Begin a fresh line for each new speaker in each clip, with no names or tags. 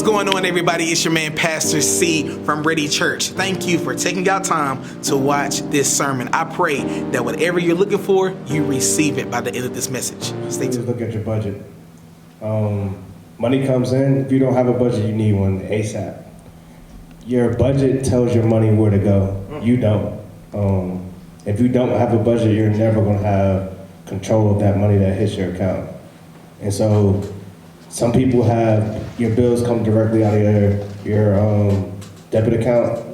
What's going on, everybody? It's your man, Pastor C from Ready Church. Thank you for taking out time to watch this sermon. I pray that whatever you're looking for, you receive it by the end of this message. Stay tuned.
Look at your budget. Money comes in. If you don't have a budget, you need one ASAP. Your budget tells your money where to go. You don't. If you don't have a budget, you're never going to have control of that money that hits your account. And so some people have your bills come directly out of your debit account.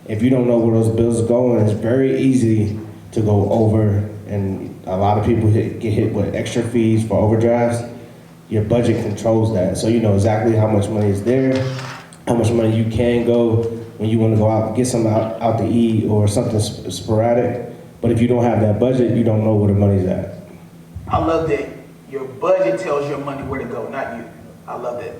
If you don't know where those bills are going, it's very easy to go over, and a lot of people get hit with extra fees for overdrafts. Your budget controls that, so you know exactly how much money is there, how much money you can go when you want to go out and get something out to eat or something sporadic. But if you don't have that budget, you don't know where the money's at.
I love that. Your budget tells your money where to go, not you. I love that.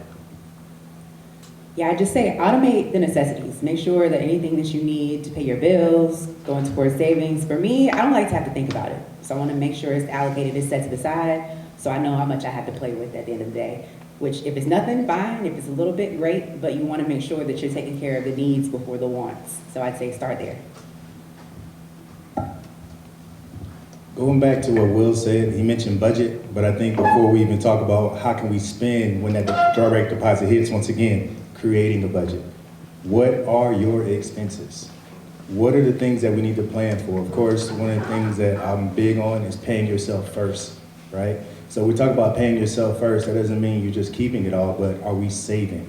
Yeah, I just say automate the necessities. Make sure that anything that you need to pay your bills, going towards savings. For me, I don't like to have to think about it. So I want to make sure it's allocated, it's set to the side, so I know how much I have to play with at the end of the day. Which, if it's nothing, fine. If it's a little bit, great. But you want to make sure that you're taking care of the needs before the wants. So I'd say start there.
Going back to what Will said, he mentioned budget, but I think before we even talk about how can we spend when that direct deposit hits, once again, creating a budget. What are your expenses? What are the things that we need to plan for? Of course, one of the things that I'm big on is paying yourself first, right? So we talk about paying yourself first, that doesn't mean you're just keeping it all, but are we saving?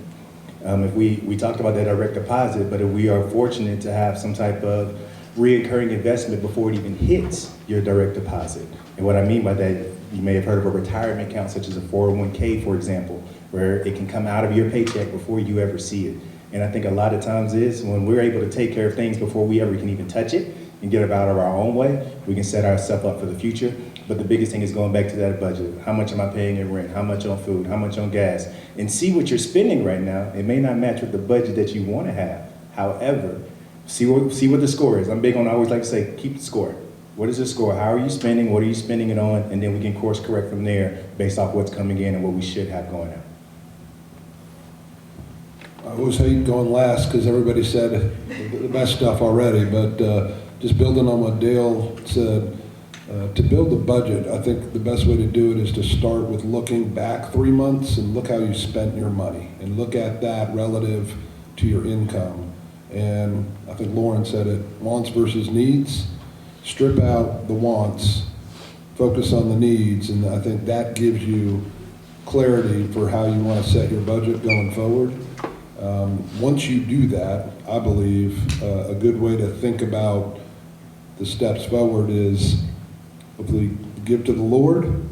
If we talked about that direct deposit, but if we are fortunate to have some type of reoccurring investment before it even hits your direct deposit. And what I mean by that, you may have heard of a retirement account such as a 401k, for example, where it can come out of your paycheck before you ever see it. And I think a lot of times is when we're able to take care of things before we ever can even touch it and get it out of our own way, we can set ourselves up for the future. But the biggest thing is going back to that budget. How much am I paying in rent? How much on food? How much on gas? And see what you're spending right now. It may not match with the budget that you want to have. However, see what the score is. I'm big on, I always like to say, keep the score. What is the score? How are you spending? What are you spending it on? And then we can course correct from there based off what's coming in and what we should have going out.
I always hate going last because everybody said the best stuff already, but just building on what Dale said, to build a budget, I think the best way to do it is to start with looking back 3 months and look how you spent your money and look at that relative to your income. And I think Lauren said it, wants versus needs. Strip out the wants, focus on the needs, and I think that gives you clarity for how you want to set your budget going forward. Once you do that, I believe a good way to think about the steps forward is hopefully give to the Lord,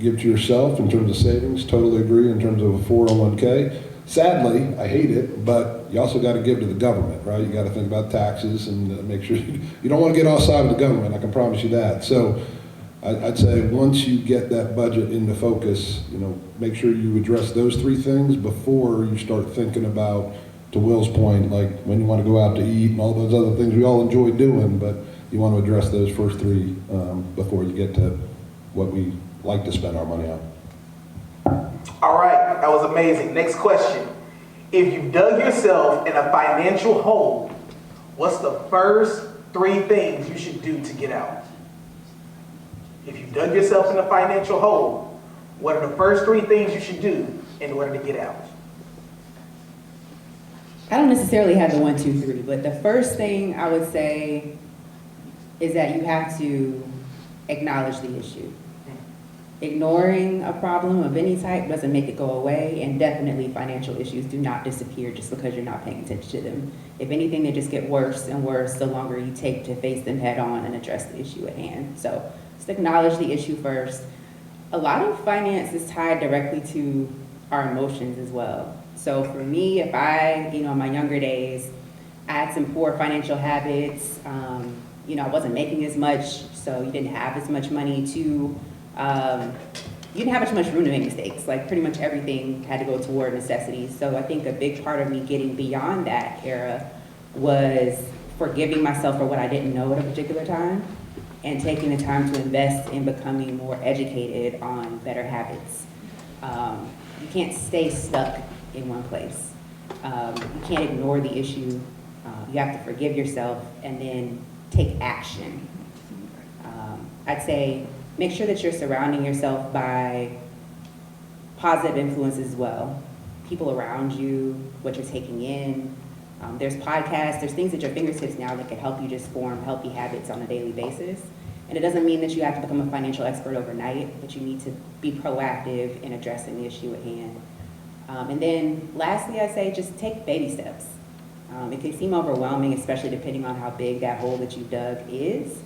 give to yourself in terms of savings, totally agree in terms of a 401k. Sadly, I hate it, but you also got to give to the government, right? You got to think about taxes and make sure you don't want to get outside of the government, I can promise you that. So I'd say once you get that budget into focus, make sure you address those 3 things before you start thinking about, to Will's point, like when you want to go out to eat and all those other things we all enjoy doing, but you want to address those first 3 before you get to what we like to spend our money on.
All right, that was amazing. Next question. If you've dug yourself in a financial hole, what's the first 3 things you should do to get out? If you've dug yourself in a financial hole, what are the first 3 things you should do in order to get out?
I don't necessarily have the 1, 2, 3, but the first thing I would say is that you have to acknowledge the issue. Ignoring a problem of any type doesn't make it go away, and definitely financial issues do not disappear just because you're not paying attention to them. If anything, they just get worse and worse the longer you take to face them head on and address the issue at hand. So just acknowledge the issue first. A lot of finance is tied directly to our emotions as well. So for me, if in my younger days, I had some poor financial habits, I wasn't making as much, so you didn't have as much money to, you didn't have as much room to make mistakes. Like pretty much everything had to go toward necessities. So I think a big part of me getting beyond that era was forgiving myself for what I didn't know at a particular time and taking the time to invest in becoming more educated on better habits. You can't stay stuck in one place. You can't ignore the issue. You have to forgive yourself and then take action. I'd say make sure that you're surrounding yourself by positive influences as well. People around you, what you're taking in. There's podcasts, there's things at your fingertips now that can help you just form healthy habits on a daily basis. And it doesn't mean that you have to become a financial expert overnight, but you need to be proactive in addressing the issue at hand. And then lastly, I'd say just take baby steps. It can seem overwhelming, especially depending on how big that hole that you dug is,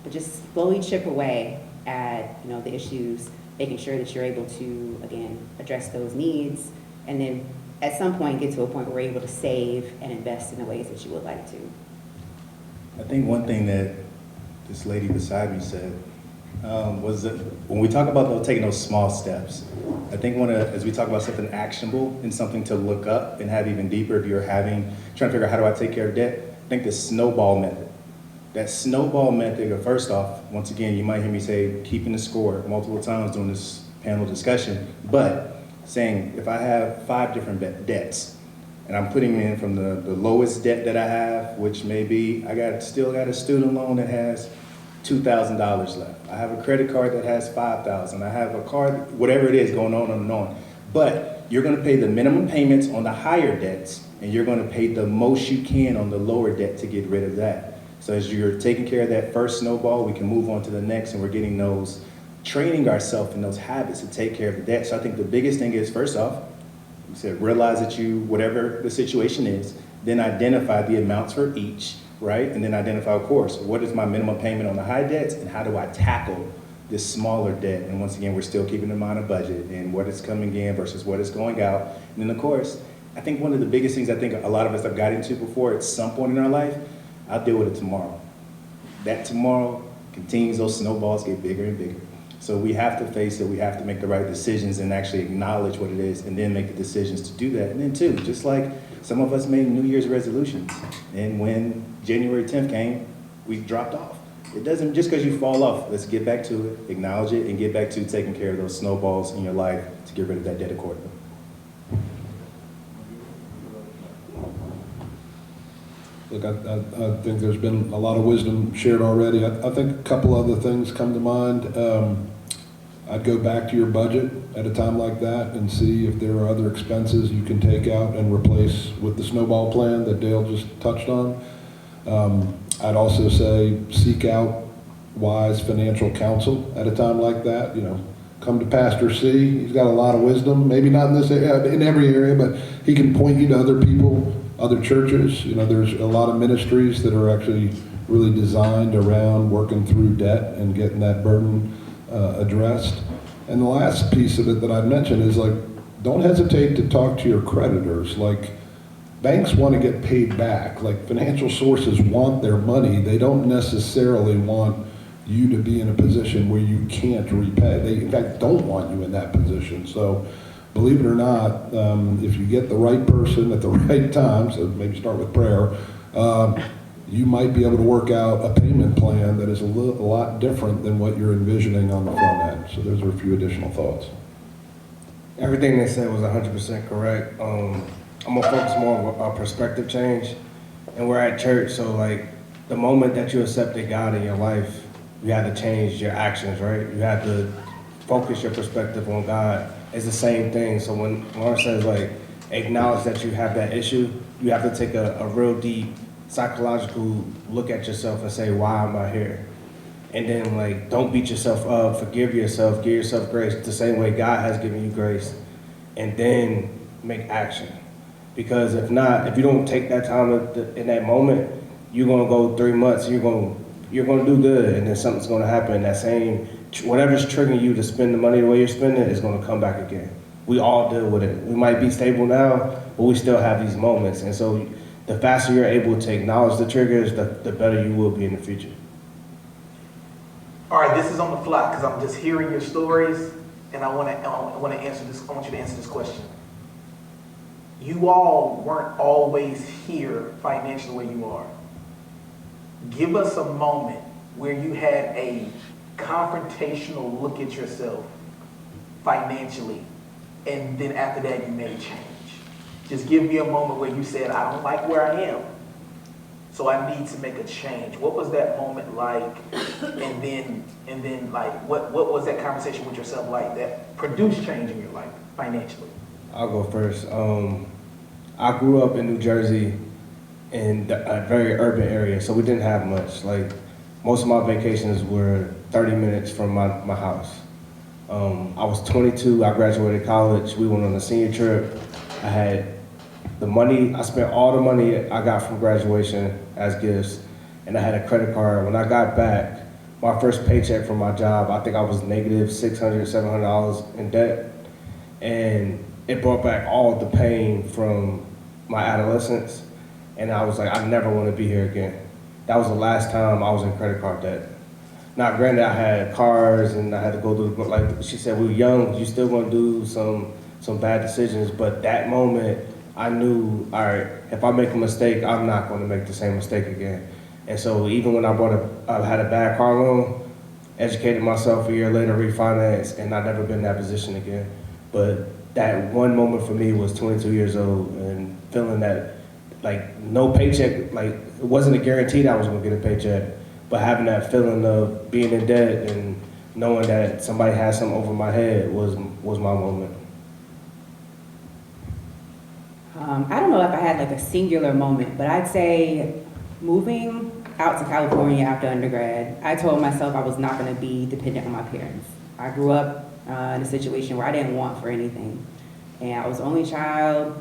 but just slowly chip away at the issues, making sure that you're able to, again, address those needs, and then at some point get to a point where we're able to save and invest in the ways that you would like to.
I think one thing that this lady beside me said was that when we talk about taking those small steps, I think as we talk about something actionable and something to look up and have even deeper, if you're trying to figure out how do I take care of debt, I think the snowball method. That snowball method, first off, once again, you might hear me say keeping the score multiple times during this panel discussion, but saying if I have 5 different debts, and I'm putting in from the lowest debt that I have, which may be, still got a student loan that has $2,000 left. I have a credit card that has $5,000. I have a card, whatever it is, going on and on. But you're gonna pay the minimum payments on the higher debts, and you're gonna pay the most you can on the lower debt to get rid of that. So as you're taking care of that first snowball, we can move on to the next, and we're getting training ourselves in those habits to take care of the debt. So I think the biggest thing is, first off, you said realize that whatever the situation is, then identify the amounts for each, right? And then identify, of course, what is my minimum payment on the high debts and how do I tackle this smaller debt? And once again, we're still keeping in mind a budget and what is coming in versus what is going out. And then of course, I think one of the biggest things I think a lot of us have got into before at some point in our life, I'll deal with it tomorrow. That tomorrow continues, those snowballs get bigger and bigger. So we have to face it, we have to make the right decisions and actually acknowledge what it is and then make the decisions to do that. And then too, just like some of us made New Year's resolutions, and when January 10th came, we dropped off. It doesn't, just because you fall off, let's get back to it, acknowledge it, and get back to taking care of those snowballs in your life to get rid of that debt accordingly.
Look, I think there's been a lot of wisdom shared already. I think a couple other things come to mind. I'd go back to your budget at a time like that and see if there are other expenses you can take out and replace with the snowball plan that Dale just touched on. I'd also say seek out wise financial counsel at a time like that. Come to Pastor C. He's got a lot of wisdom, maybe not in this area, in every area, but he can point you to other people, other churches. There's a lot of ministries that are actually really designed around working through debt and getting that burden addressed. And the last piece of it that I'd mention is don't hesitate to talk to your creditors. Banks want to get paid back. Financial sources want their money. They don't necessarily want you to be in a position where you can't repay. They, in fact, don't want you in that position. So believe it or not, if you get the right person at the right time, so maybe start with prayer, you might be able to work out a payment plan that is a lot different than what you're envisioning on the front end. So those are a few additional thoughts.
Everything they said was 100% correct. I'm gonna focus more on perspective change, and we're at church, so the moment that you accepted God in your life, you had to change your actions, right? You had to focus your perspective on God. It's the same thing. So when Lauren says acknowledge that you have that issue, you have to take a real deep psychological look at yourself and say, why am I here? And then don't beat yourself up, forgive yourself, give yourself grace the same way God has given you grace, and then make action. Because if not, if you don't take that time in that moment, you're gonna go 3 months, you're gonna do good, and then something's gonna happen. That same, whatever's triggering you to spend the money the way you're spending it is gonna come back again. We all deal with it. We might be stable now, but we still have these moments. And so the faster you're able to acknowledge the triggers, the better you will be in the future.
All right, this is on the fly because I'm just hearing your stories, and I want to answer this. I want you to answer this question. You all weren't always here financially where you are. Give us a moment where you had a confrontational look at yourself financially, and then after that you made a change. Just give me a moment where you said, I don't like where I am, so I need to make a change. What was that moment like? And then like, what was that conversation with yourself like that produced change in your life financially?
I'll go first. I grew up in New Jersey in a very urban area, so we didn't have much. Like, most of my vacations were 30 minutes from my house. I was 22, I graduated college, we went on a senior trip. I had the money, I spent all the money I got from graduation as gifts, and I had a credit card. When I got back, my first paycheck from my job, I think I was negative $600, $700 in debt. And it brought back all the pain from my adolescence. And I was like, I never want to be here again. That was the last time I was in credit card debt. Now, granted, I had cars and I had to go through, like she said, we were young, you still gonna do some bad decisions, but that moment, I knew, all right, if I make a mistake, I'm not gonna make the same mistake again. And so even when I had a bad car loan, educated myself a year later, refinanced, and I've never been in that position again. But that one moment for me was 22 years old and feeling that, like, no paycheck, like, it wasn't a guarantee that I was gonna get a paycheck, but having that feeling of being in debt and knowing that somebody had something over my head was my moment.
I don't know if I had like a singular moment, but I'd say moving out to California after undergrad, I told myself I was not going to be dependent on my parents. I grew up in a situation where I didn't want for anything, and I was the only child.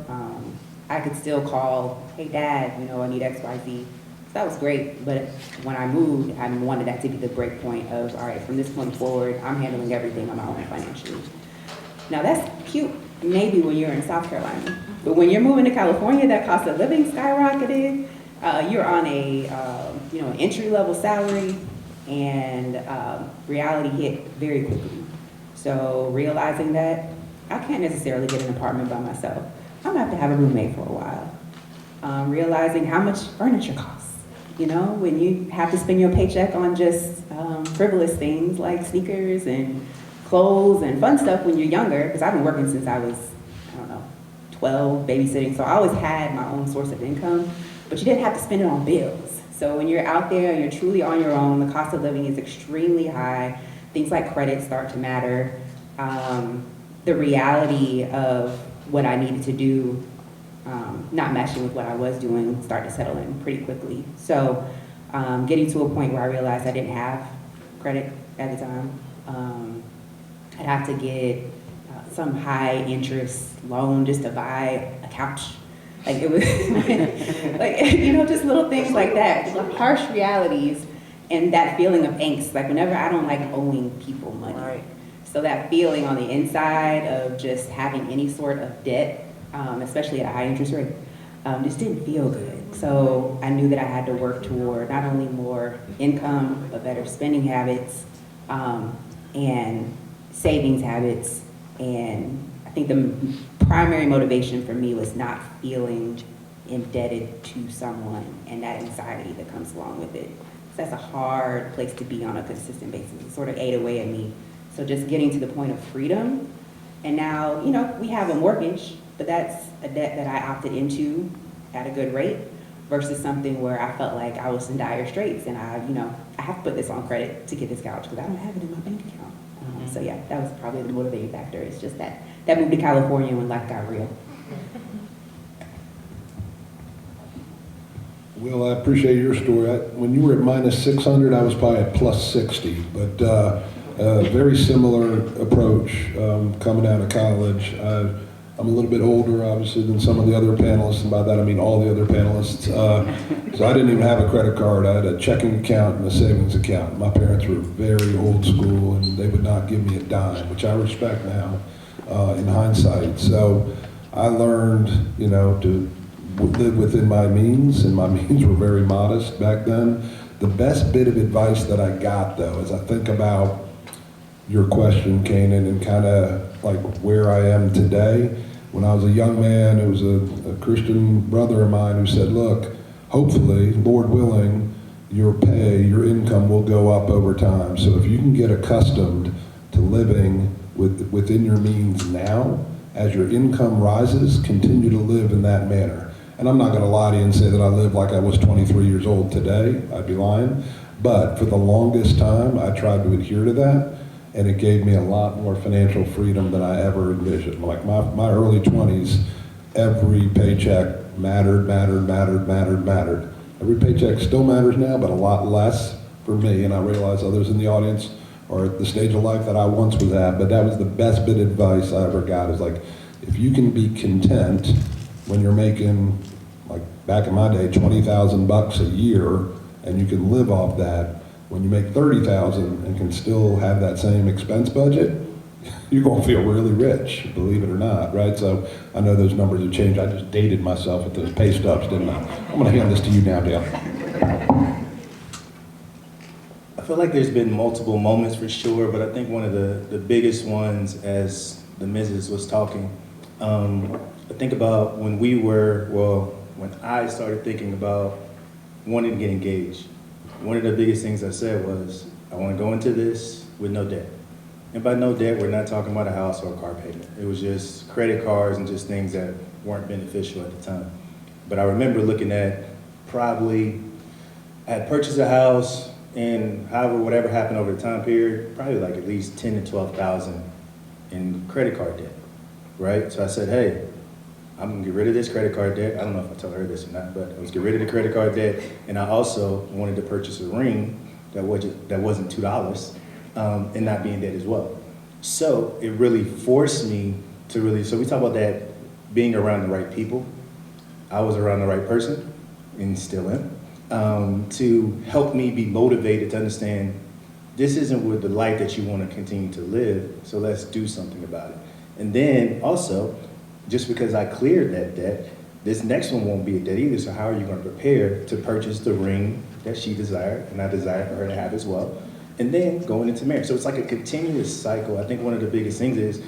I could still call, hey dad, I need X, Y, Z. So that was great, but when I moved, I wanted that to be the break point of, all right, from this point forward, I'm handling everything on my own financially. Now that's cute, maybe when you're in South Carolina, but when you're moving to California, that cost of living skyrocketed. You're on an entry-level salary, and reality hit very quickly. So realizing that I can't necessarily get an apartment by myself, I'm gonna have to have a roommate for a while. Realizing how much furniture costs. When you have to spend your paycheck on just frivolous things like sneakers and clothes and fun stuff when you're younger, because I've been working since I was, 12, babysitting, so I always had my own source of income, but you didn't have to spend it on bills. So when you're out there and you're truly on your own, the cost of living is extremely high. Things like credit start to matter. The reality of what I needed to do, not matching with what I was doing, start to settle in pretty quickly. So getting to a point where I realized I didn't have credit at the time. I'd have to get some high interest loan just to buy a couch. Like it was, just little things like that. The harsh realities and that feeling of angst. Like whenever I don't like owing people money. Right. So that feeling on the inside of just having any sort of debt, especially at a high interest rate, just didn't feel good. So I knew that I had to work toward not only more income, but better spending habits, and savings habits. And I think the primary motivation for me was not feeling indebted to someone and that anxiety that comes along with it. So that's a hard place to be on a consistent basis. It sort of ate away at me. So just getting to the point of freedom. And now, we have a mortgage, but that's a debt that I opted into at a good rate versus something where I felt like I was in dire straits and I have to put this on credit to get this couch because I don't have it in my bank account. So yeah, that was probably the motivating factor. It's just that move to California when life got real.
Will, I appreciate your story. When you were at minus 600, I was probably at plus 60, but very similar approach coming out of college. I'm a little bit older, obviously, than some of the other panelists, and by that I mean all the other panelists. So I didn't even have a credit card. I had a checking account and a savings account. My parents were very old school, and they would not give me a dime, which I respect now in hindsight. So I learned, to live within my means, and my means were very modest back then. The best bit of advice that I got, though, as I think about your question, Canaan, and kind of like where I am today. When I was a young man, it was a Christian brother of mine who said, look, hopefully, Lord willing, your pay, your income will go up over time. So if you can get accustomed to living within your means now, as your income rises, continue to live in that manner. And I'm not going to lie to you and say that I live like I was 23 years old today. I'd be lying. But for the longest time, I tried to adhere to that, and it gave me a lot more financial freedom than I ever envisioned. Like my early 20s, every paycheck mattered. Every paycheck still matters now, but a lot less for me, and I realize others in the audience are at the stage of life that I once was at, but that was the best bit of advice I ever got, is like, if you can be content when you're making, like back in my day, 20,000 bucks a year, and you can live off that, when you make 30,000 and can still have that same expense budget, you're gonna feel really rich, believe it or not, right? So I know those numbers have changed. I just dated myself with those pay stubs, didn't I? I'm gonna hand this to you now, Dale.
I feel like there's been multiple moments for sure, but I think one of the biggest ones, as the Mrs. was talking, I think about when I started thinking about wanting to get engaged. One of the biggest things I said was, I want to go into this with no debt. And by no debt, we're not talking about a house or a car payment. It was just credit cards and just things that weren't beneficial at the time. But I remember looking at I had purchased a house, and whatever happened over the time period, probably like at least 10 to 12,000 in credit card debt, right? So I said, hey, I'm gonna get rid of this credit card debt. I don't know if I told her this or not, but I was get rid of the credit card debt, and I also wanted to purchase a ring that wasn't $2, and not be in debt as well. So it really forced me to so we talk about that being around the right people. I was around the right person, and still am, to help me be motivated to understand this isn't with the life that you want to continue to live, so let's do something about it. And then also, just because I cleared that debt, this next one won't be a debt either, so how are you going to prepare to purchase the ring that she desired, and I desired for her to have as well, and then going into marriage. So it's like a continuous cycle. I think one of the biggest things is,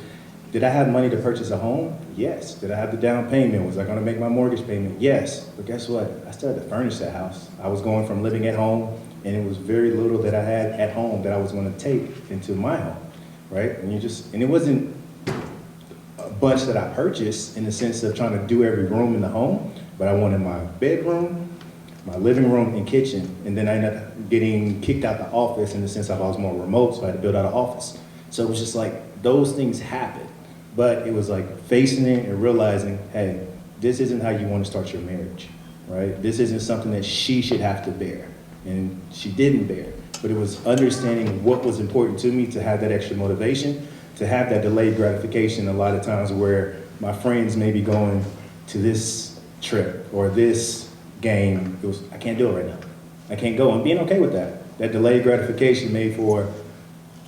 did I have money to purchase a home? Yes. Did I have the down payment? Was I going to make my mortgage payment? Yes. But guess what? I still had to furnish that house. I was going from living at home, and it was very little that I had at home that I was going to take into my home, right? And it wasn't a bunch that I purchased in the sense of trying to do every room in the home, but I wanted my bedroom, my living room, and kitchen. And then I ended up getting kicked out the office in the sense of I was more remote, so I had to build out an office. So it was just like, those things happened. But it was like facing it and realizing, hey, this isn't how you want to start your marriage, right? This isn't something that she should have to bear. And she didn't bear. But it was understanding what was important to me, to have that extra motivation, to have that delayed gratification a lot of times where my friends may be going to this trip or this game. I can't do it right now. I can't go. And being okay with that. That delayed gratification made for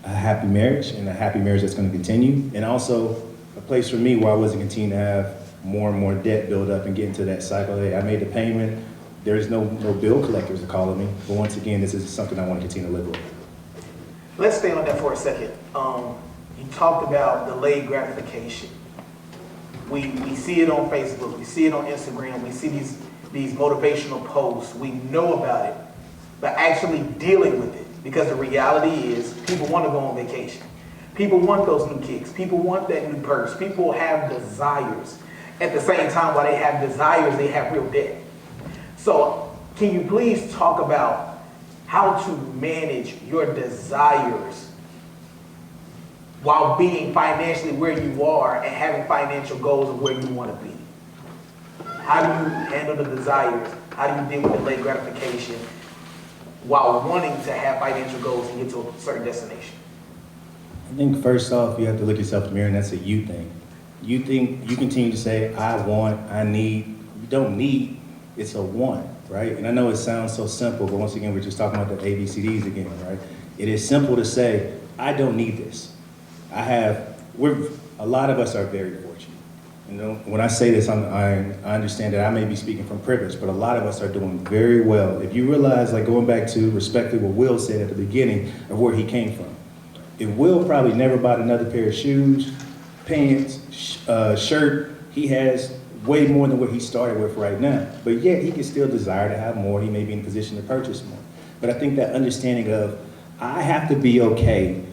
a happy marriage, and a happy marriage that's going to continue. And also a place for me where I wasn't continuing to have more and more debt build up and get into that cycle. Hey, I made the payment. There's no bill collectors are calling me. But once again, this is something I want to continue to live with.
Let's stay on that for a second. You talked about delayed gratification. We see it on Facebook. We see it on Instagram. We see these motivational posts. We know about it. But actually dealing with it. Because the reality is, people want to go on vacation. People want those new kicks. People want that new purse. People have desires. At the same time, while they have desires, they have real debt. So can you please talk about how to manage your desires while being financially where you are and having financial goals of where you want to be? How do you handle the desires? How do you deal with delayed gratification while wanting to have financial goals and get to a certain destination?
I think first off, you have to look yourself in the mirror, and that's a you thing. You think you continue to say, I want, I need. You don't need, it's a want, right? And I know it sounds so simple, but once again, we're just talking about the ABCDs again, right? It is simple to say, I don't need this. A lot of us are very fortunate. You know, when I say this, I understand that I may be speaking from privilege, but a lot of us are doing very well. If you realize, like going back to respectfully what Will said at the beginning of where he came from, if Will probably never bought another pair of shoes, pants, shirt, he has way more than what he started with right now. But yet he can still desire to have more. He may be in a position to purchase more. But I think that understanding of, I have to be okay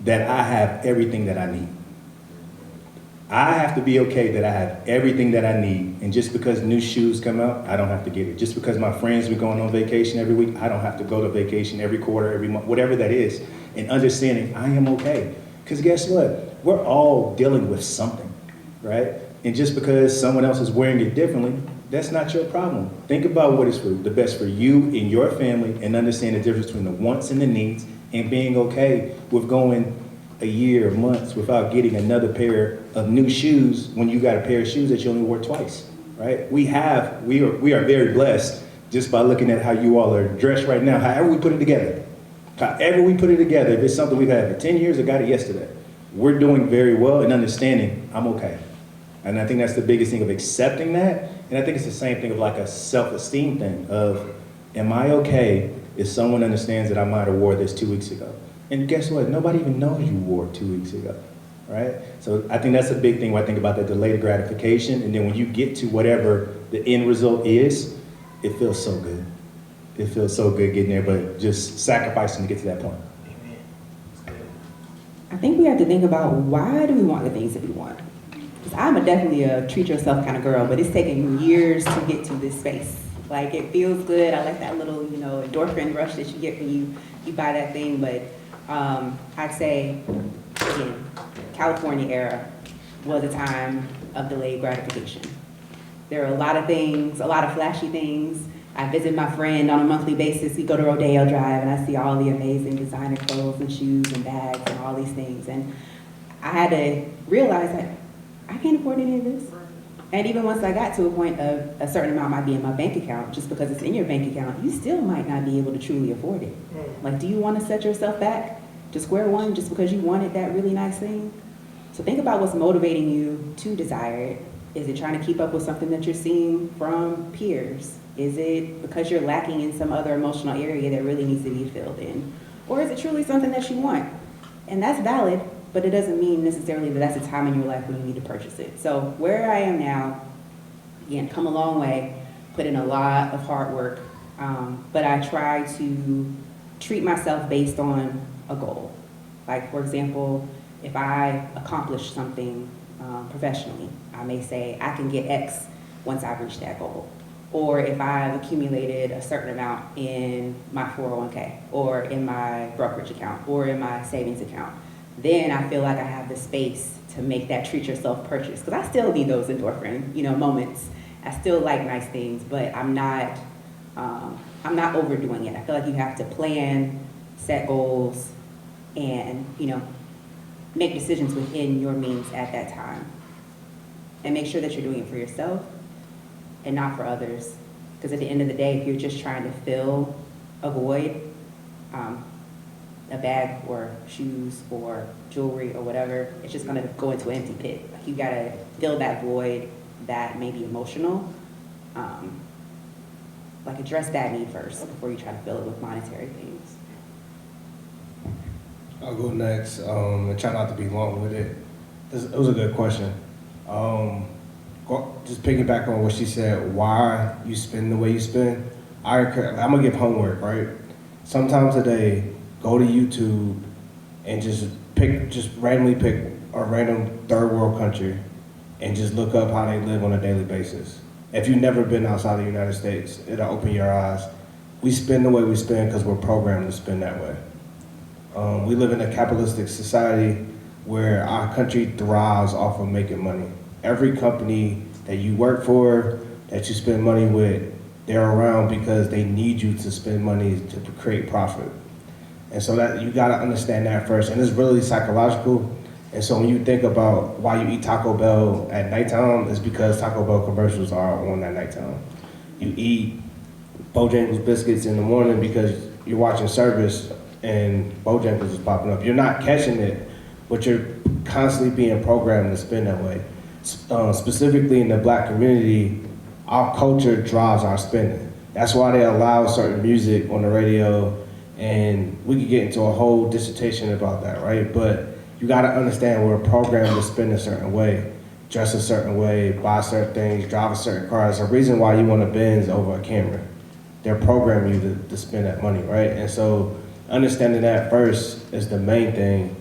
that I have everything that I need. I have to be okay that I have everything that I need. And just because new shoes come out, I don't have to get it. Just because my friends be going on vacation every week, I don't have to go to vacation every quarter, every month, whatever that is. And understanding I am okay. Because guess what? We're all dealing with something, right? And just because someone else is wearing it differently, that's not your problem. Think about what is the best for you and your family, and understand the difference between the wants and the needs, and being okay with going a year, months without getting another pair of new shoes when you got a pair of shoes that you only wore twice, right? We are very blessed just by looking at how you all are dressed right now, however we put it together. However we put it together, if it's something we've had for 10 years or got it yesterday, we're doing very well and understanding I'm okay. And I think that's the biggest thing of accepting that. And I think it's the same thing of like a self-esteem thing of, am I okay if someone understands that I might have wore this 2 weeks ago? And guess what? Nobody even knows you wore it 2 weeks ago, right? So I think that's a big thing when I think about that delayed gratification. And then when you get to whatever the end result is, it feels so good. It feels so good getting there, but just sacrificing to get to that point.
Amen. That's good.
I think we have to think about, why do we want the things that we want? Because I'm definitely a treat yourself kind of girl, but it's taken years to get to this space. Like, it feels good. I like that little, endorphin rush that you get when you buy that thing. But I'd say, again, California era was a time of delayed gratification. There are a lot of things, a lot of flashy things. I visit my friend on a monthly basis. We go to Rodeo Drive, and I see all the amazing designer clothes and shoes and bags and all these things. And I had to realize that I can't afford any of this. And even once I got to a point of a certain amount might be in my bank account, just because it's in your bank account, you still might not be able to truly afford it. Like, do you want to set yourself back to square one just because you wanted that really nice thing? So think about what's motivating you to desire it. Is it trying to keep up with something that you're seeing from peers? Is it because you're lacking in some other emotional area that really needs to be filled in? Or is it truly something that you want? And that's valid, but it doesn't mean necessarily that that's a time in your life when you need to purchase it. So where I am now, again, come a long way, put in a lot of hard work, but I try to treat myself based on a goal. Like, for example, if I accomplish something professionally, I may say I can get X once I've reached that goal. Or if I've accumulated a certain amount in my 401k, or in my brokerage account, or in my savings account, then I feel like I have the space to make that treat yourself purchase. Because I still need those endorphin, moments. I still like nice things, but I'm not overdoing it. I feel like you have to plan, set goals, and make decisions within your means at that time, and make sure that you're doing it for yourself and not for others. Because at the end of the day, if you're just trying to fill a void, a bag or shoes or jewelry or whatever, it's just gonna go into an empty pit. Like, you gotta fill that void that may be emotional. Like, address that need first before you try to fill it with monetary things.
I'll go next, and try not to be long with it. It was a good question. Just piggyback on what she said, why you spend the way you spend. I'm gonna give homework, right? Sometimes a day, go to YouTube and just randomly pick a random third world country and just look up how they live on a daily basis. If you've never been outside the United States, it'll open your eyes. We spend the way we spend because we're programmed to spend that way. We live in a capitalistic society where our country thrives off of making money. Every company that you work for, that you spend money with, they're around because they need you to spend money to create profit. And so that you gotta understand that first, and it's really psychological. And so when you think about why you eat Taco Bell at nighttime, it's because Taco Bell commercials are on at nighttime. You eat Bojangles biscuits in the morning because you're watching service and Bojangles is popping up. You're not catching it, but you're constantly being programmed to spend that way. Specifically in the Black community, our culture drives our spending. That's why they allow certain music on the radio, and we could get into a whole dissertation about that, right? But you gotta understand we're programmed to spend a certain way, dress a certain way, buy certain things, drive a certain car. There's a reason why you want a Benz over a Camry. They're programming you to spend that money, right? And so understanding that first is the main thing.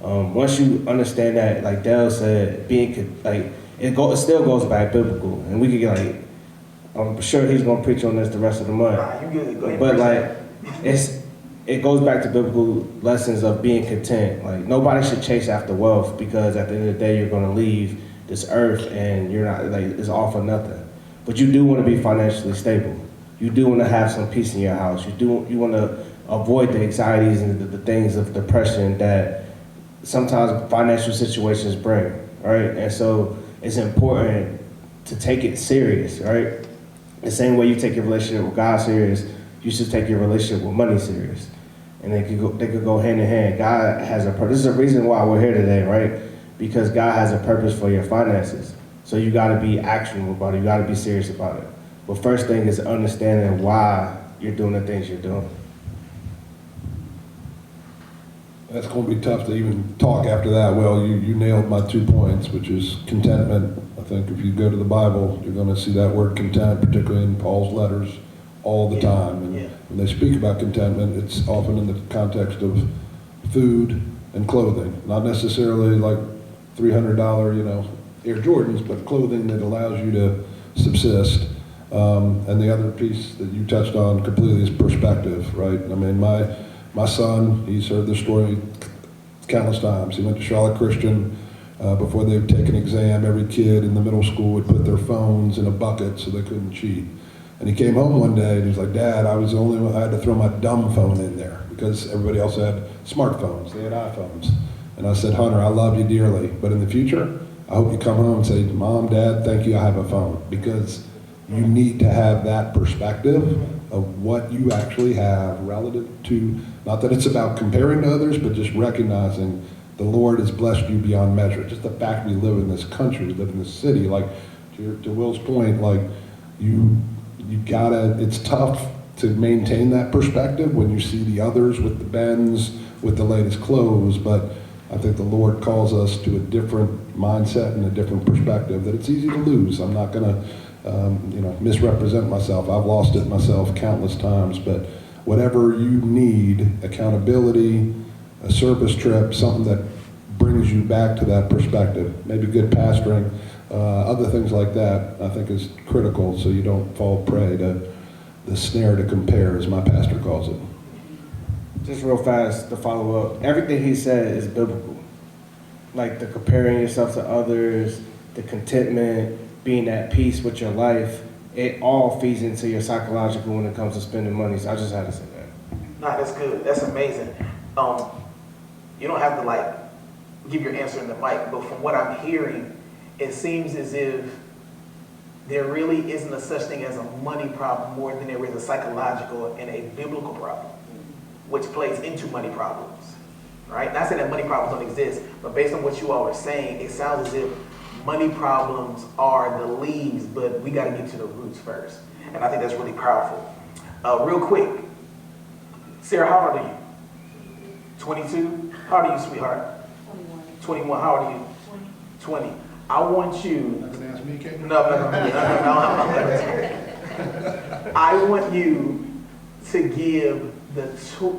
Once you understand that, like Dale said, it still goes back biblical, and we could get like, I'm sure he's gonna preach on this the rest of the month.
Nah, you good. Go ahead.
But like, it goes back to biblical lessons of being content. Like nobody should chase after wealth, because at the end of the day you're gonna leave this earth and you're not, like, it's all for nothing. But you do want to be financially stable. You do want to have some peace in your house. You want to avoid the anxieties and the things of depression that sometimes financial situations bring, right? And so it's important to take it serious, right? The same way you take your relationship with God serious, you should take your relationship with money serious. And they could go hand in hand. God has a purpose. This is the reason why we're here today, right? Because God has a purpose for your finances. So you got to be actionable about it. You got to be serious about it. But first thing is understanding why you're doing the things you're doing.
That's going to be tough to even talk after that. Well, you nailed my 2 points, which is contentment. I think if you go to the Bible, you're going to see that word content, particularly in Paul's letters, all the time. And when they speak about contentment, it's often in the context of food and clothing, not necessarily like $300, Air Jordans, but clothing that allows you to subsist. And the other piece that you touched on completely is perspective, right? I mean, my son, he's heard this story countless times. He went to Charlotte Christian. Before they would take an exam, every kid in the middle school would put their phones in a bucket so they couldn't cheat. And he came home one day and he's like, Dad, I was the only one, I had to throw my dumb phone in there because everybody else had smartphones, they had iPhones. And I said, Hunter, I love you dearly, but in the future, I hope you come home and say, Mom, Dad, thank you, I have a phone. Because you need to have that perspective of what you actually have relative to, not that it's about comparing to others, but just recognizing the Lord has blessed you beyond measure. Just the fact we live in this country, we live in this city, like to Will's point, like you gotta, it's tough to maintain that perspective when you see the others with the Benz, with the latest clothes, but I think the Lord calls us to a different mindset and a different perspective that it's easy to lose. I'm not gonna misrepresent myself. I've lost it myself countless times, but whatever you need, accountability, a service trip, something that brings you back to that perspective, maybe good pastoring, other things like that, I think is critical so you don't fall prey to the snare to compare, as my pastor calls it.
Just real fast to follow up, everything he said is biblical. Like the comparing yourself to others, the contentment, being at peace with your life, it all feeds into your psychological when it comes to spending money. So I just had to say that.
Nah, that's good. That's amazing. You don't have to give your answer in the mic, but from what I'm hearing, it seems as if there really isn't a such thing as a money problem more than there is a psychological and a biblical problem, which plays into money problems, right? Not saying that money problems don't exist, but based on what you all are saying, it sounds as if money problems are the leaves, but we got to get to the roots first. And I think that's really powerful. Real quick, Sarah, how old are you? 22? How old are you, sweetheart? 21. 21. How old are you? 20. I want you.
Not gonna ask me, Kate?
No. I want you to give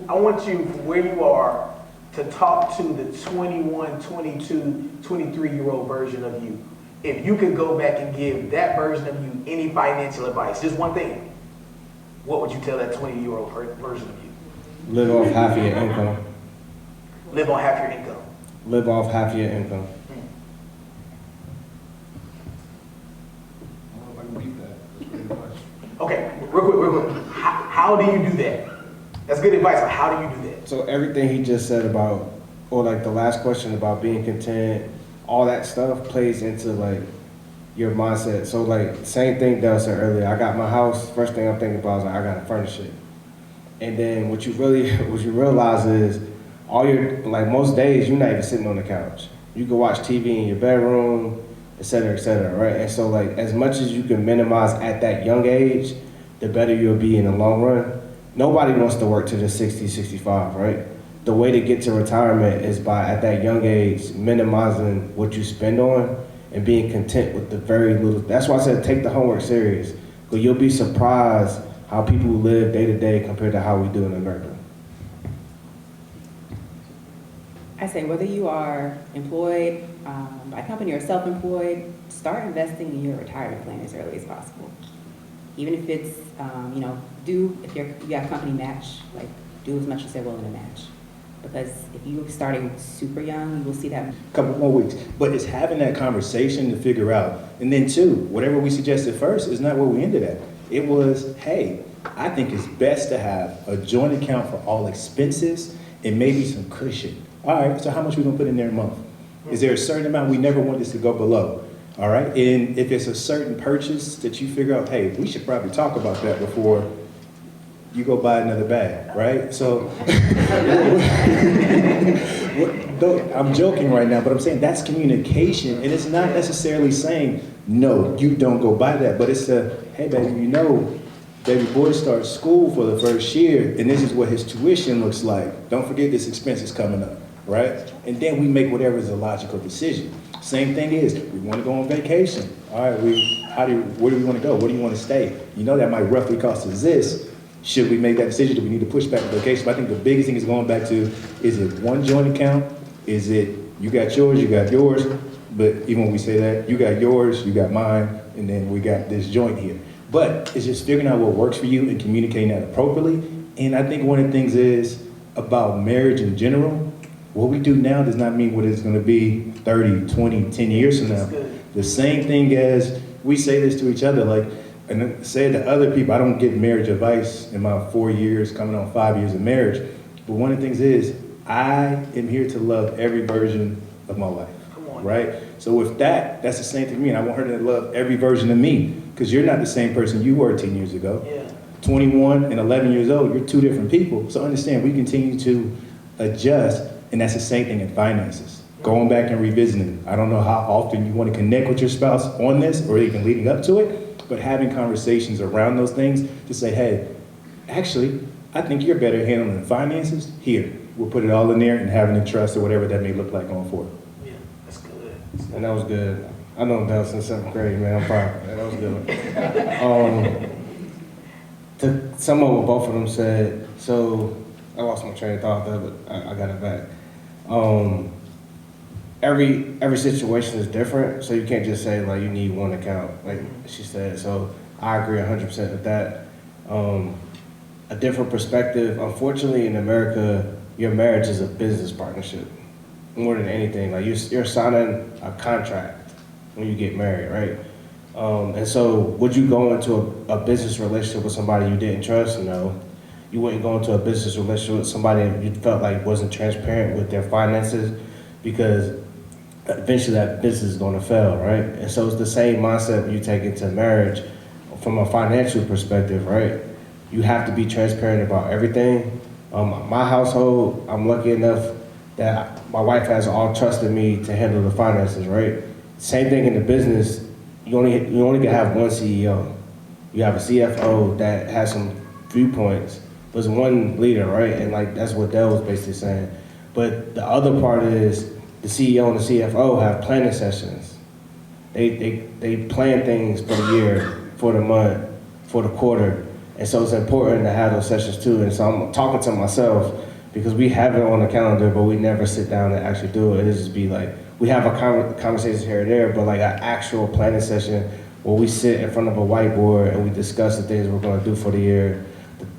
I want you from where you are to talk to the 21, 22, 23-year-old version of you. If you could go back and give that version of you any financial advice, just one thing, what would you tell that 20-year-old version of you?
Live off half of your income.
Live on half your income.
Live off half your income.
I don't know if I can beat that. That's great advice.
Okay, real quick. How do you do that? That's good advice, but how do you do that?
So everything he just said about, or like the last question about being content, all that stuff plays into like your mindset. So like same thing Dale said earlier, I got my house, first thing I'm thinking about is like, I gotta furnish it. And then what you realize is most days you're not even sitting on the couch. You can watch TV in your bedroom, et cetera, right? And so like as much as you can minimize at that young age, the better you'll be in the long run. Nobody wants to work to the 60, 65, right? The way to get to retirement is by, at that young age, minimizing what you spend on and being content with the very little. That's why I said take the homework serious, because you'll be surprised how people live day to day compared to how we do in America.
I say whether you are employed by a company or self-employed, start investing in your retirement plan as early as possible. Even if it's, if you got a company match, like do as much as they're willing to match. Because if you're starting super young, you will see that.
Couple more weeks. But it's having that conversation to figure out. And then two, whatever we suggested first is not where we ended at. It was, hey, I think it's best to have a joint account for all expenses and maybe some cushion. All right, so how much we gonna put in there a month? Is there a certain amount? We never want this to go below. All right, and if it's a certain purchase that you figure out, hey, we should probably talk about that before you go buy another bag, right? So, I'm joking right now, but I'm saying that's communication, and it's not necessarily saying, no, you don't go buy that, but it's a, hey, baby, baby boy starts school for the first year, and this is what his tuition looks like. Don't forget this expense is coming up, right? And then we make whatever is a logical decision. Same thing is, we want to go on vacation. All right, where do we want to go? Where do you want to stay? You know that might roughly cost us this. Should we make that decision? Do we need to push back the vacation? But I think the biggest thing is going back to, is it one joint account? Is it, you got yours, but even when we say that, you got yours, you got mine, and then we got this joint here. But it's just figuring out what works for you and communicating that appropriately. And I think one of the things is about marriage in general, what we do now does not mean what it's going to be 30, 20, 10 years from now. The same thing as we say this to each other, like, and say to other people, I don't give marriage advice in my 4 years, coming on 5 years of marriage. But one of the things is, I am here to love every version of my life, right? So with that, that's the same thing to me. And I want her to love every version of me, because you're not the same person you were 10 years ago.
Yeah.
21 and 11 years old, you're two different people. So understand, we continue to adjust, and that's the same thing in finances. Going back and revisiting. I don't know how often you want to connect with your spouse on this, or even leading up to it, but having conversations around those things to say, hey, actually, I think you're better at handling finances. Here, we'll put it all in there, and having the trust or whatever that may look like going forward.
Yeah, that's good.
And that was good. I know him down since 7th grade, man. I'm proud. That was good. To sum up what both of them said, so I lost my train of thought there, but I got it back. Every situation is different, so you can't just say like you need one account, like she said. So I agree 100% with that. A different perspective. Unfortunately, in America, your marriage is a business partnership more than anything. Like you're signing a contract when you get married, right? And so would you go into a business relationship with somebody you didn't trust? No. You wouldn't go into a business relationship with somebody you felt like wasn't transparent with their finances, because eventually that business is going to fail, right? And so it's the same mindset when you take into marriage from a financial perspective, right? You have to be transparent about everything. My household, I'm lucky enough that my wife has all trust in me to handle the finances, right? Same thing in the business. You only can have one CEO. You have a CFO that has some viewpoints, but it's one leader, right? And like that's what Dell was basically saying. But the other part is the CEO and the CFO have planning sessions. They plan things for the year, for the month, for the quarter. And so it's important to have those sessions too. And so I'm talking to myself, because we have it on the calendar, but we never sit down and actually do it. It just be like, we have a conversation here and there, but like an actual planning session where we sit in front of a whiteboard and we discuss the things we're going to do for the year,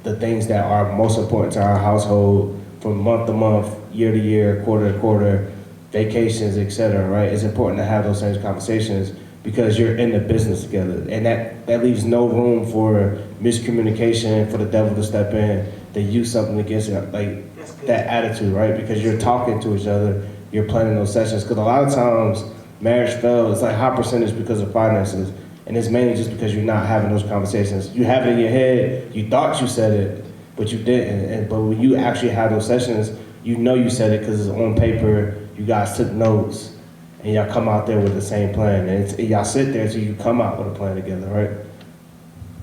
the things that are most important to our household from month to month, year to year, quarter to quarter, vacations, etc. Right? It's important to have those same conversations, because you're in the business together, and that leaves no room for miscommunication, for the devil to step in, to use something against it, like that attitude, right? Because you're talking to each other, you're planning those sessions. Because a lot of times marriage fails, it's like high percentage because of finances, and it's mainly just because you're not having those conversations. You have it in your head, you thought you said it, but you didn't. But when you actually have those sessions, you know you said it because it's on paper, you guys took notes, and y'all come out there with the same plan. And y'all sit there until you come out with a plan together, right?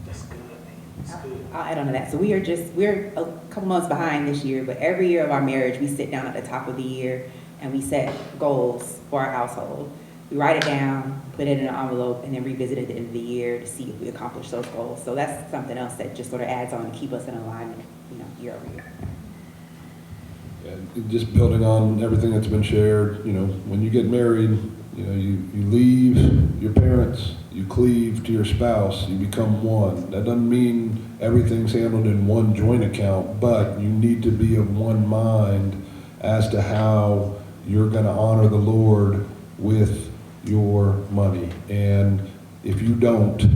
That's good, man. That's good.
I'll add on to that. So we're a couple months behind this year, but every year of our marriage, we sit down at the top of the year and we set goals for our household. We write it down, put it in an envelope, and then revisit it at the end of the year to see if we accomplish those goals. So that's something else that just sort of adds on to keep us in alignment, year over year.
And just building on everything that's been shared, when you get married, you leave your parents, you cleave to your spouse, you become one. That doesn't mean everything's handled in one joint account, but you need to be of one mind as to how you're going to honor the Lord with your money. And if you don't,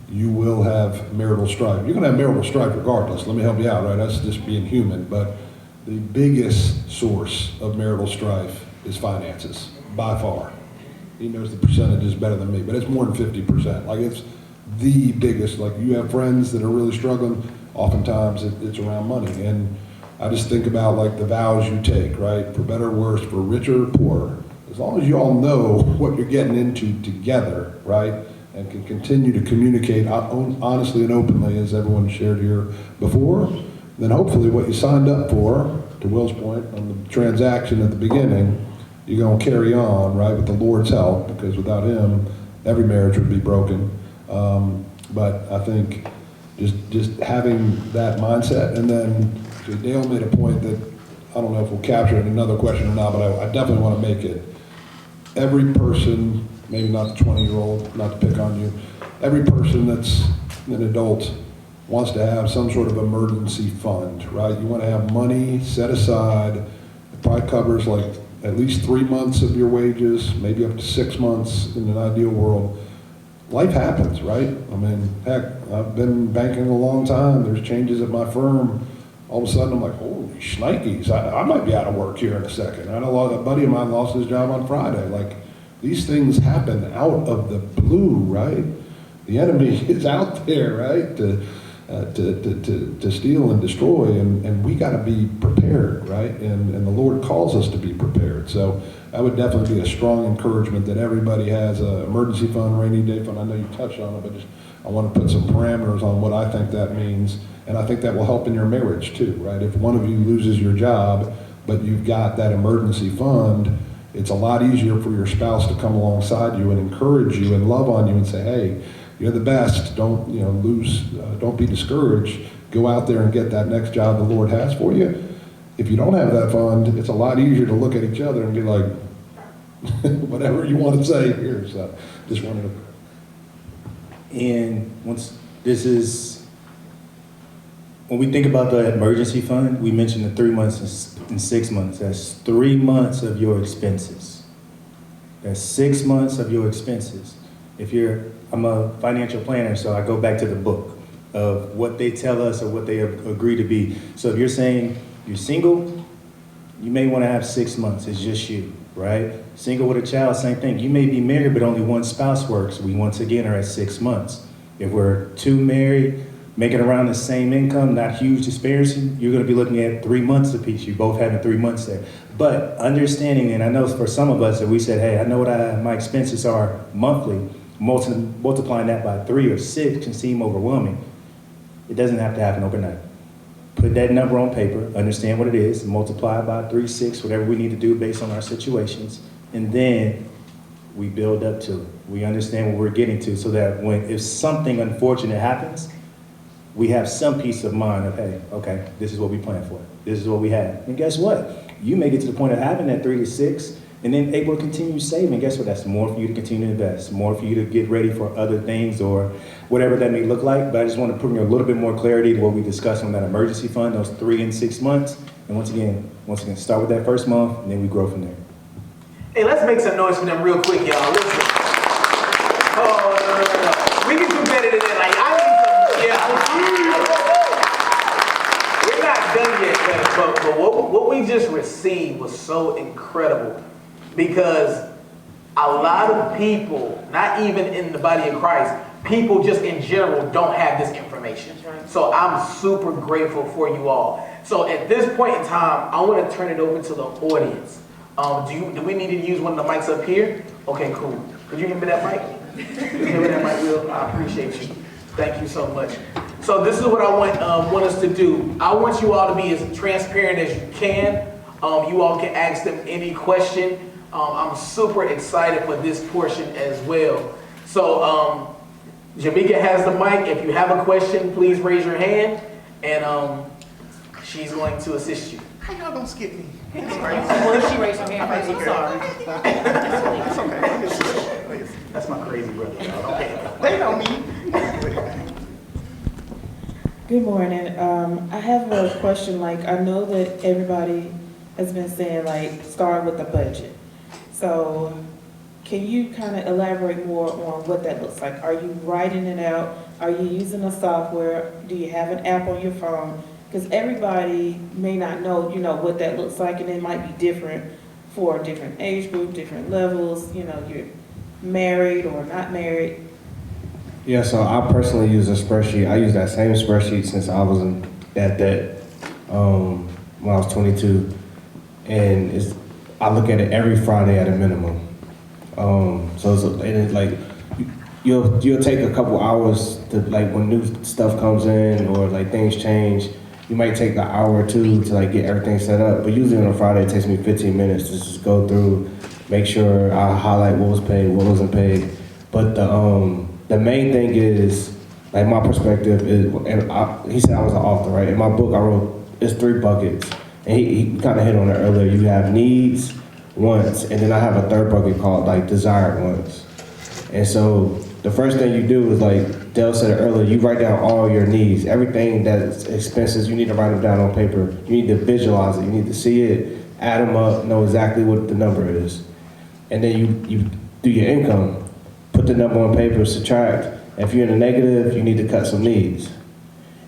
you will have marital strife. You're going to have marital strife regardless. Let me help you out, right? That's just being human. But the biggest source of marital strife is finances, by far. He knows the percentages better than me, but it's more than 50%. Like, it's the biggest. Like, you have friends that are really struggling, oftentimes it's around money. And I just think about, like, the vows you take, right? For better or worse, for richer or poorer. As long as you all know what you're getting into together, right? And can continue to communicate honestly and openly, as everyone shared here before, then hopefully what you signed up for, to Will's point on the transaction at the beginning, you're going to carry on, right, with the Lord's help, because without Him, every marriage would be broken. But I think just having that mindset, and then Dale made a point that I don't know if we'll capture it in another question or not, but I definitely want to make it. Every person, maybe not the 20-year-old, not to pick on you, every person that's an adult wants to have some sort of emergency fund, right? You want to have money set aside. It probably covers like at least 3 months of your wages, maybe up to 6 months in an ideal world. Life happens, right? I mean, heck, I've been banking a long time. There's changes at my firm. All of a sudden, I'm like, holy shnikes, I might be out of work here in a second. I know a buddy of mine lost his job on Friday. Like, these things happen out of the blue, right? The enemy is out there, right, to steal and destroy, and we got to be prepared, right? And the Lord calls us to be prepared. So that would definitely be a strong encouragement that everybody has an emergency fund, rainy day fund. I know you touched on it, but I want to put some parameters on what I think that means. And I think that will help in your marriage too, right? If one of you loses your job, but you've got that emergency fund, it's a lot easier for your spouse to come alongside you and encourage you and love on you and say, hey, you're the best. Don't don't be discouraged. Go out there and get that next job the Lord has for you. If you don't have that fund, it's a lot easier to look at each other and be like, whatever you want to say here. So just wanted to.
And when we think about the emergency fund, we mentioned the 3 months and 6 months. That's 3 months of your expenses. That's 6 months of your expenses. I'm a financial planner, so I go back to the book of what they tell us or what they agree to be. So if you're saying you're single, you may want to have 6 months. It's just you, right? Single with a child, same thing. You may be married, but only one spouse works. We once again are at 6 months. If we're two married, making around the same income, not huge disparity, you're going to be looking at 3 months apiece. You both having 3 months there. But understanding, and I know for some of us that we said, hey, I know what my expenses are monthly, multiplying that by 3 or 6 can seem overwhelming. It doesn't have to happen overnight. Put that number on paper, understand what it is, multiply it by 3, 6, whatever we need to do based on our situations, and then we build up to it. We understand what we're getting to so that if something unfortunate happens, we have some peace of mind of, hey, okay, this is what we planned for. This is what we have. And guess what? You may get to the point of having that 3 to 6 and then able to continue saving. Guess what? That's more for you to continue to invest, more for you to get ready for other things or whatever that may look like. But I just want to put in a little bit more clarity to what we discussed on that emergency fund, those 3 and 6 months. And once again, start with that first month and then we grow from there.
Hey, let's make some noise for them real quick, y'all. Listen. Oh, no. We can do better than that. Like, we're not done yet, but what we just received was so incredible because a lot of people, not even in the body of Christ, people just in general don't have this information. So I'm super grateful for you all. So at this point in time, I want to turn it over to the audience. Do we need to use one of the mics up here? Okay, cool. Could you give me that mic? Give me that mic, Will. I appreciate you. Thank you so much. So this is what I want us to do. I want you all to be as transparent as you can. You all can ask them any question. I'm super excited for this portion as well. So Jamaica has the mic. If you have a question, please raise your hand, and she's going to assist you. How y'all gonna skip me?
Well, she raised her hand first, I'm sorry.
It's okay. That's my crazy brother, y'all. Okay. They know me.
Good morning. I have a question. Like, I know that everybody has been saying, like, start with the budget. So, can you kind of elaborate more on what that looks like? Are you writing it out? Are you using a software? Do you have an app on your phone? Because everybody may not know, what that looks like, and it might be different for a different age group, different levels. You're married or not married.
Yeah, so I personally use a spreadsheet. I use that same spreadsheet since I was at that when I was 22, and I look at it every Friday at a minimum. It's like you'll take a couple hours to, like, when new stuff comes in or like things change. You might take an hour or two to like get everything set up, but usually on a Friday it takes me 15 minutes to just go through, make sure I highlight what was paid, what wasn't paid. But the main thing is, like, my perspective is, and he said I was an author, right? In my book I wrote, it's 3 buckets. And he kind of hit on it earlier. You have needs, wants, and then I have a third bucket called, like, desired wants. And so the first thing you do is, like Dale said it earlier, you write down all your needs. Everything that's expenses, you need to write them down on paper. You need to visualize it. You need to see it, add them up, know exactly what the number is. And then you do your income. Put the number on paper, subtract. If you're in the negative, you need to cut some needs.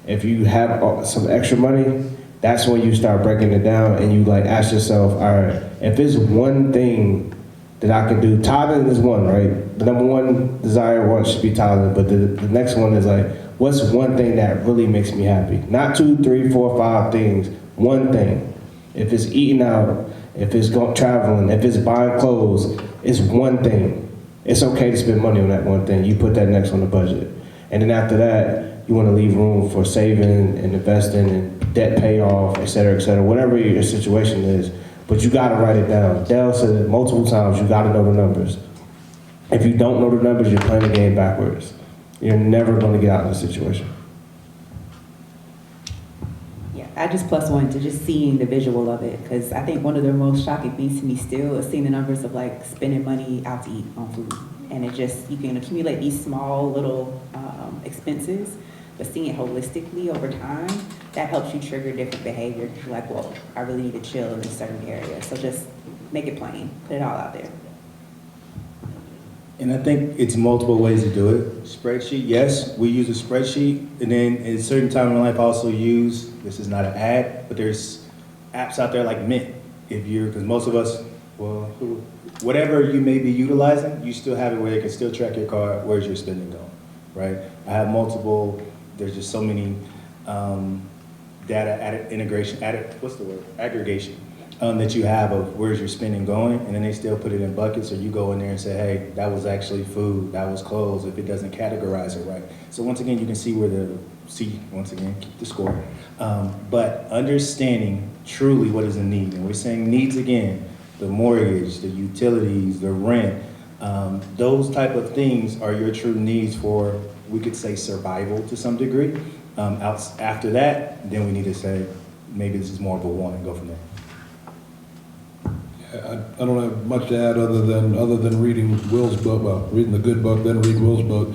If you have some extra money, that's when you start breaking it down and you, like, ask yourself, all right, if there's one thing that I can do, tithing is one, right? The number one desire want should be tithing, but the next one is, like, what's one thing that really makes me happy? Not 2, 3, 4, 5 things, one thing. If it's eating out, if it's traveling, if it's buying clothes, it's one thing. It's okay to spend money on that one thing. You put that next on the budget. And then after that, you want to leave room for saving and investing and debt payoff, et cetera, whatever your situation is. But you got to write it down. Dale said it multiple times, you got to know the numbers. If you don't know the numbers, you're playing the game backwards. You're never going to get out of the situation.
Yeah, I just +1 to just seeing the visual of it, because I think one of the most shocking things to me still is seeing the numbers of, like, spending money out to eat on food. And you can accumulate these small little expenses, but seeing it holistically over time, that helps you trigger different behavior. You're like, well, I really need to chill in a certain area. So just make it plain, put it all out there.
And I think it's multiple ways to do it. Spreadsheet, yes, we use a spreadsheet. And then at a certain time in life, I also use, this is not an ad, but there's apps out there like Mint. Because most of us, whatever you may be utilizing, you still have it where they can still track your card, where's your spending going, right? I have multiple, there's just so many data integration, aggregation that you have of where's your spending going, and then they still put it in buckets, or you go in there and say, hey, that was actually food, that was clothes, if it doesn't categorize it right. So once again, you can see keep the score. But understanding truly what is a need, and we're saying needs again, the mortgage, the utilities, the rent, those type of things are your true needs for, we could say, survival to some degree. After that, then we need to say, maybe this is more of a want and go from there.
I don't have much to add other than reading Will's book, reading the good book, then read Will's book.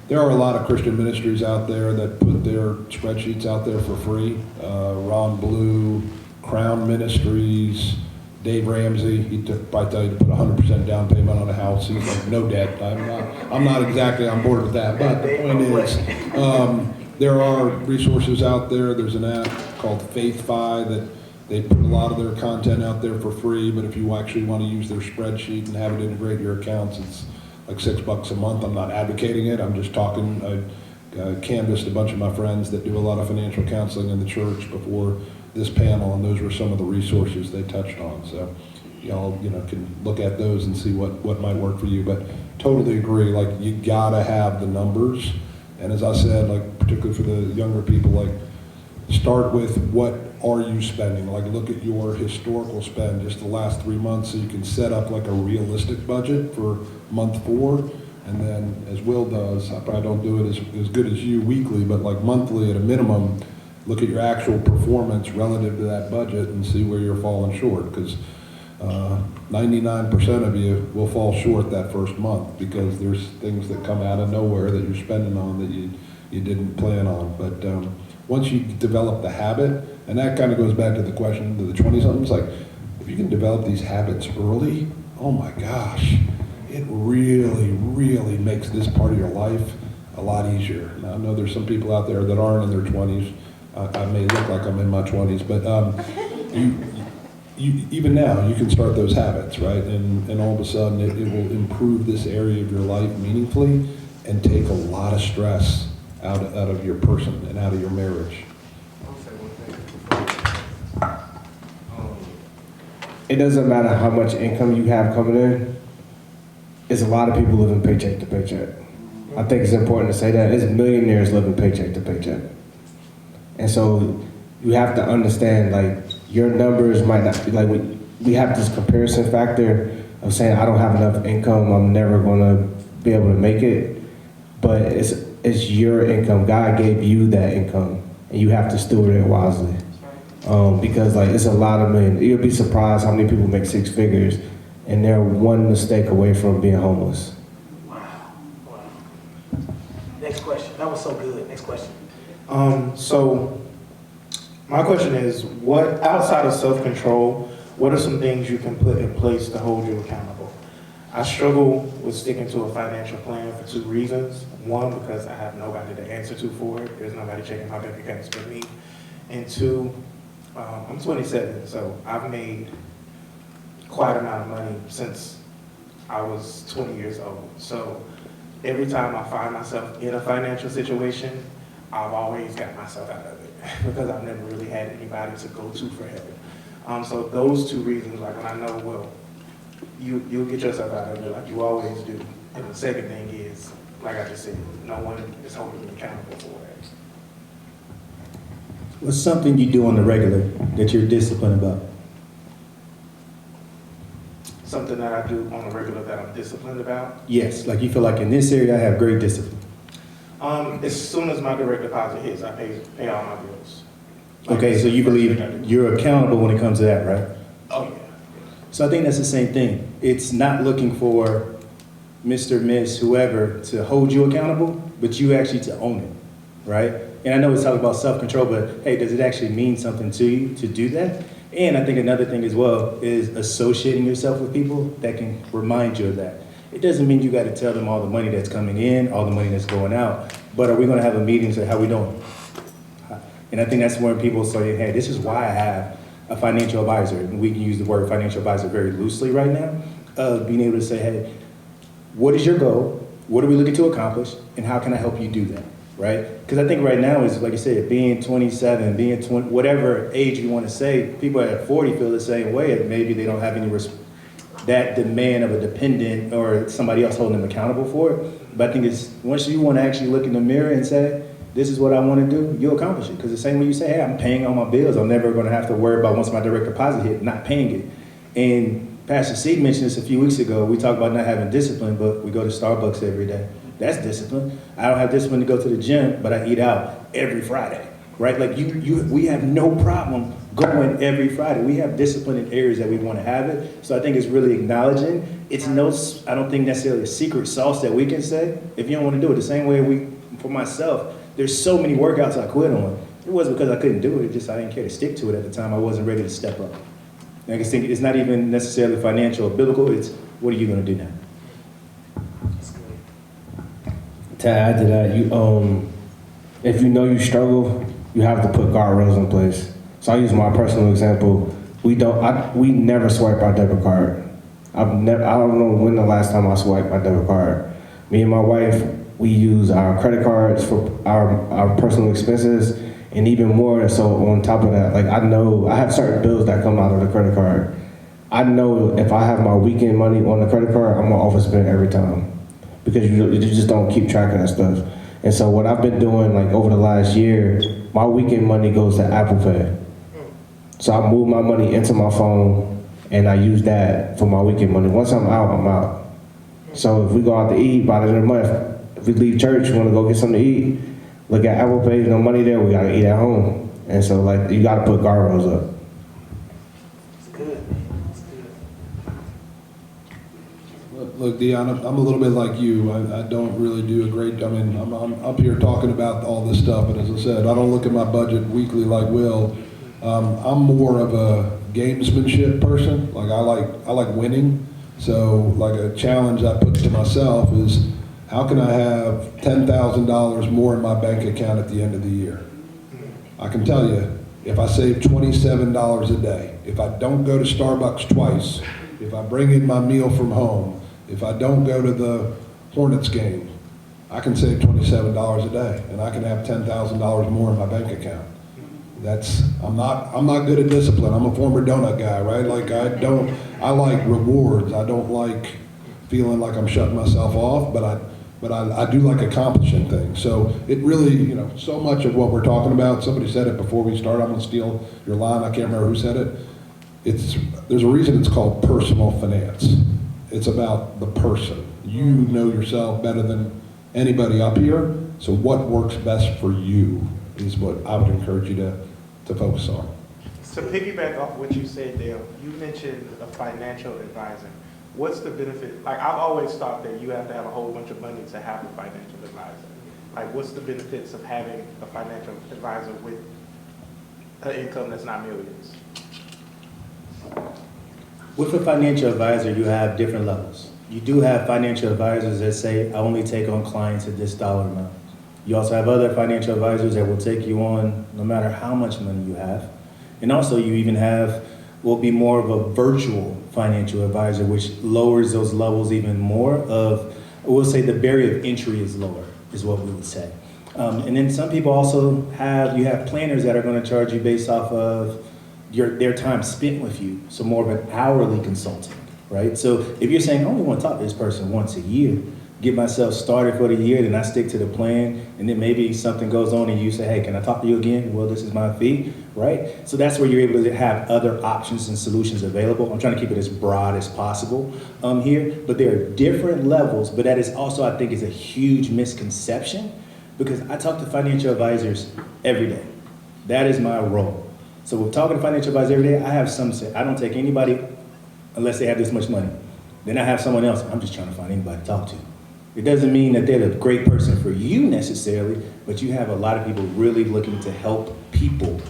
There are a lot of Christian ministries out there that put their spreadsheets out there for free. Ron Blue, Crown Ministries, Dave Ramsey, he probably tell you to put 100% down payment on a house. He's like, no debt. I'm not exactly on board with that, but the point is, there are resources out there. There's an app called FaithFi that they put a lot of their content out there for free, but if you actually want to use their spreadsheet and have it integrate your accounts, it's like $6 a month. I'm not advocating it. I'm just talking. I canvassed a bunch of my friends that do a lot of financial counseling in the church before this panel, and those were some of the resources they touched on. So y'all, can look at those and see what might work for you. But totally agree. Like, you gotta have the numbers, and as I said, like, particularly for the younger people, like, start with what are you spending? Like, look at your historical spend just the last 3 months, so you can set up like a realistic budget for month 4. And then, as Will does, I probably don't do it as good as you weekly, but like monthly at a minimum, look at your actual performance relative to that budget and see where you're falling short, because 99% of you will fall short that first month because there's things that come out of nowhere that you're spending on that you didn't plan on. But once you develop the habit, and that kind of goes back to the question to the 20-somethings, like if you can develop these habits early, oh my gosh, it really, really makes this part of your life a lot easier. Now, I know there's some people out there that aren't in their 20s. I may look like I'm in my 20s, but you even now, you can start those habits, right? And all of a sudden, it will improve this area of your life meaningfully and take a lot of stress out of your person and out of your marriage.
It doesn't matter how much income you have coming in. It's a lot of people living paycheck to paycheck. I think it's important to say that. There's millionaires living paycheck to paycheck. And so you have to understand, like, your numbers might not be, like, we have this comparison factor of saying, I don't have enough income, I'm never gonna be able to make it. But it's your income. God gave you that income, and you have to steward it wisely. Because, like, it's a lot of millions. You'll be surprised how many people make six figures, and they're one mistake away from being homeless.
Wow. Next question. That was so good. Next question.
So my question is, what, outside of self-control, what are some things you can put in place to hold you accountable? I struggle with sticking to a financial plan for two reasons. One, because I have nobody to answer to for it. There's nobody checking my bank accounts but me. And two, I'm 27, so I've made quite an amount of money since I was 20 years old. So every time I find myself in a financial situation, I've always got myself out of it because I've never really had anybody to go to for help. So those two reasons, like, when I know, well, you'll get yourself out of it like you always do. And the second thing is, like I just said, no one is holding me accountable for it.
What's something you do on the regular that you're disciplined about?
Something that I do on a regular that I'm disciplined about.
Yes, like you feel like in this area I have great discipline.
As soon as my direct deposit hits, I pay all my bills.
Okay, so you believe you're accountable when it comes to that, right?
Oh, yeah.
So I think that's the same thing. It's not looking for Mr., Miss, whoever to hold you accountable, but you actually to own it, right? And I know it's talking about self-control, but hey, does it actually mean something to you to do that? And I think another thing as well is associating yourself with people that can remind you of that. It doesn't mean you got to tell them all the money that's coming in, all the money that's going out, but are we going to have a meeting and say, how we doing? And I think that's where people say, hey, this is why I have a financial advisor, and we can use the word financial advisor very loosely right now, of being able to say, hey, what is your goal? What are we looking to accomplish? And how can I help you do that, right? Because I think right now is, like you said, being 27, being 20, whatever age you want to say, people at 40 feel the same way. Maybe they don't have any that demand of a dependent or somebody else holding them accountable for it. But I think it's, once you want to actually look in the mirror and say, this is what I want to do, you'll accomplish it. Because the same way you say, hey, I'm paying all my bills, I'm never going to have to worry about once my direct deposit hit, not paying it. And Pastor C mentioned this a few weeks ago. We talked about not having discipline, but we go to Starbucks every day. That's discipline. I don't have discipline to go to the gym, but I eat out every Friday, right? Like we have no problem going every Friday. We have discipline in areas that we want to have it. So I think it's really acknowledging. It's I don't think necessarily a secret sauce that we can say. If you don't want to do it, the same way for myself, there's so many workouts I quit on. It wasn't because I couldn't do it. It just I didn't care to stick to it at the time. I wasn't ready to step up. And I just think it's not even necessarily financial or biblical. It's what are you going to do now?
To add to that, if you know you struggle, you have to put guardrails in place. So I use my personal example. We never swipe our debit card. I don't know when the last time I swiped my debit card. Me and my wife, we use our credit cards for our personal expenses, and even more so on top of that, like I know I have certain bills that come out of the credit card. I know if I have my weekend money on the credit card, I'm gonna overspend every time because you just don't keep track of that stuff. And so what I've been doing, like over the last year, my weekend money goes to Apple Pay. So I move my money into my phone and I use that for my weekend money. Once I'm out, I'm out. So if we go out to eat by the end of the month, if we leave church, we want to go get something to eat, look at Apple Pay, no money there, we gotta eat at home. And so like you gotta put guardrails up.
It's good, man. It's good.
Look, Dion, I'm a little bit like you. I don't really do a great, I'm up here talking about all this stuff, but as I said, I don't look at my budget weekly like Will. I'm more of a gamesmanship person. Like I like winning. So like a challenge I put to myself is, how can I have $10,000 more in my bank account at the end of the year? I can tell you, if I save $27 a day, if I don't go to Starbucks twice, if I bring in my meal from home, if I don't go to the Hornets game, I can save $27 a day, and I can have $10,000 more in my bank account. I'm not good at discipline. I'm a former donut guy, right? Like I like rewards. I don't like feeling like I'm shutting myself off, but I do like accomplishing things. So it really, so much of what we're talking about, somebody said it before we started, I'm gonna steal your line, I can't remember who said it. There's a reason it's called personal finance. It's about the person. You know yourself better than anybody up here, so what works best for you is what I would encourage you to focus on.
To piggyback off what you said, Dale, you mentioned a financial advisor. What's the benefit? Like, I've always thought that you have to have a whole bunch of money to have a financial advisor. Like, what's the benefits of having a financial advisor with an income that's not millions?
With a financial advisor, you have different levels. You do have financial advisors that say, I only take on clients at this dollar amount. You also have other financial advisors that will take you on no matter how much money you have. And also you even have, will be more of a virtual financial advisor, which lowers those levels even more of, we'll say the barrier of entry is lower, is what we would say. And then some people also you have planners that are going to charge you based off of their time spent with you. So more of an hourly consulting, right? So if you're saying, I only want to talk to this person once a year, get myself started for the year, then I stick to the plan, and then maybe something goes on and you say, hey, can I talk to you again? Well, this is my fee, right? So that's where you're able to have other options and solutions available. I'm trying to keep it as broad as possible here, but there are different levels, but that is also, I think, is a huge misconception, because I talk to financial advisors every day. That is my role. So we're talking to financial advisors every day. I have some say, I don't take anybody unless they have this much money. Then I have someone else, I'm just trying to find anybody to talk to. It doesn't mean that they're the great person for you necessarily, but you have a lot of people really looking to help people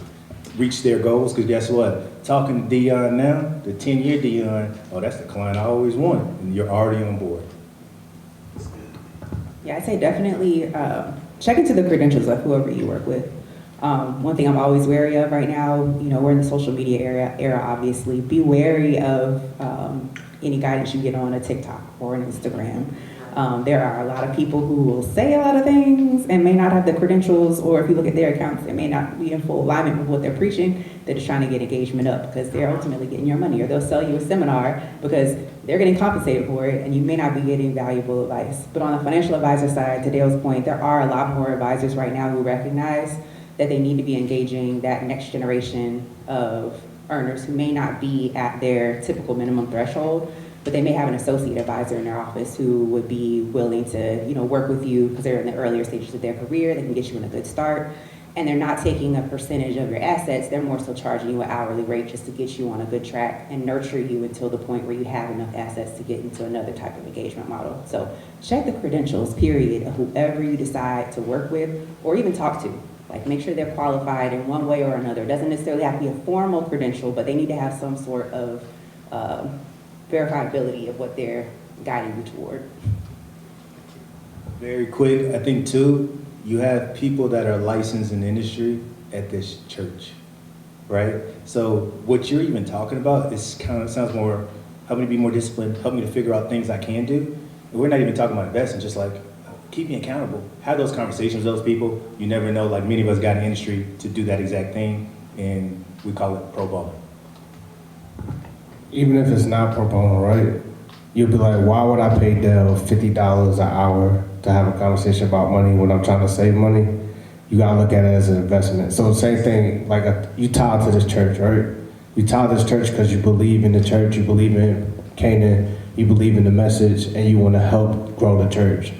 reach their goals, because guess what? Talking to Dion now, the 10-year Dion, oh, that's the client I always wanted, and you're already on board.
Yeah, I'd say definitely check into the credentials of whoever you work with. One thing I'm always wary of right now, we're in the social media era, obviously. Be wary of any guidance you get on a TikTok or an Instagram. There are a lot of people who will say a lot of things and may not have the credentials, or if you look at their accounts, it may not be in full alignment with what they're preaching. They're just trying to get engagement up because they're ultimately getting your money, or they'll sell you a seminar because they're getting compensated for it and you may not be getting valuable advice. But on the financial advisor side, to Dale's point, there are a lot more advisors right now who recognize that they need to be engaging that next generation of earners who may not be at their typical minimum threshold, but they may have an associate advisor in their office who would be willing to, work with you because they're in the earlier stages of their career. They can get you in a good start, and they're not taking a percentage of your assets. They're more so charging you an hourly rate just to get you on a good track and nurture you until the point where you have enough assets to get into another type of engagement model. So check the credentials, period, of whoever you decide to work with or even talk to. Like, make sure they're qualified in one way or another. It doesn't necessarily have to be a formal credential, but they need to have some sort of verifiability of what they're guiding you toward.
Very quick, I think too, you have people that are licensed in the industry at this church, right? So what you're even talking about is kind of sounds more, help me to be more disciplined, help me to figure out things I can do. And we're not even talking about investing, just like keep me accountable. Have those conversations with those people. You never know, like many of us got in the industry to do that exact thing, and we call it pro bono.
Even if it's not pro bono, right? You'll be like, why would I pay Dell $50 an hour to have a conversation about money when I'm trying to save money? You gotta look at it as an investment. So same thing, like you tied to this church, right? You tied to this church because you believe in the church, you believe in Canaan, you believe in the message, and you want to help grow the church.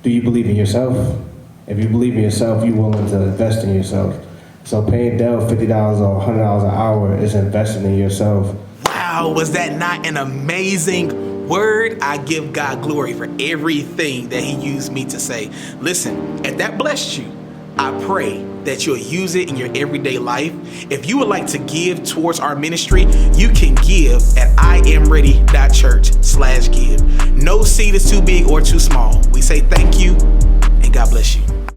Do you believe in yourself? If you believe in yourself, you're willing to invest in yourself. So paying Dell $50 or $100 an hour is investing in yourself.
Wow, was that not an amazing word? I give God glory for everything that he used me to say. Listen, if that blessed you, I pray that you'll use it in your everyday life. If you would like to give towards our ministry, you can give at IamReady.church/give. No seed is too big or too small. We say thank you and God bless you.